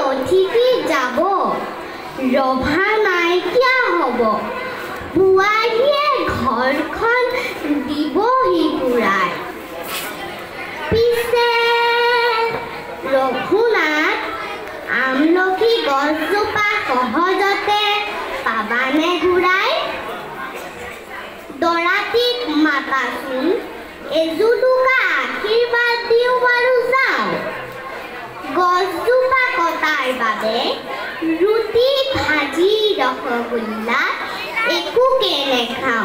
অতিথি যাব ৰভা নাইকিয়া হ'ব বোৱাৰীয়ে ঘৰখন দিবহি ঘূৰাই পিছে ৰঘুনাথ আমলখি গছজোপা সহজতে পাবানে ঘূৰাই দৰাটিক মাতাচোন এজুলুকা আশীৰ্বাদ দিওঁ বাৰু যাওঁ গছজোপা কটাৰ বাবে ৰুটি ভাজি ৰসগোল্লা একোকে নেখাওঁ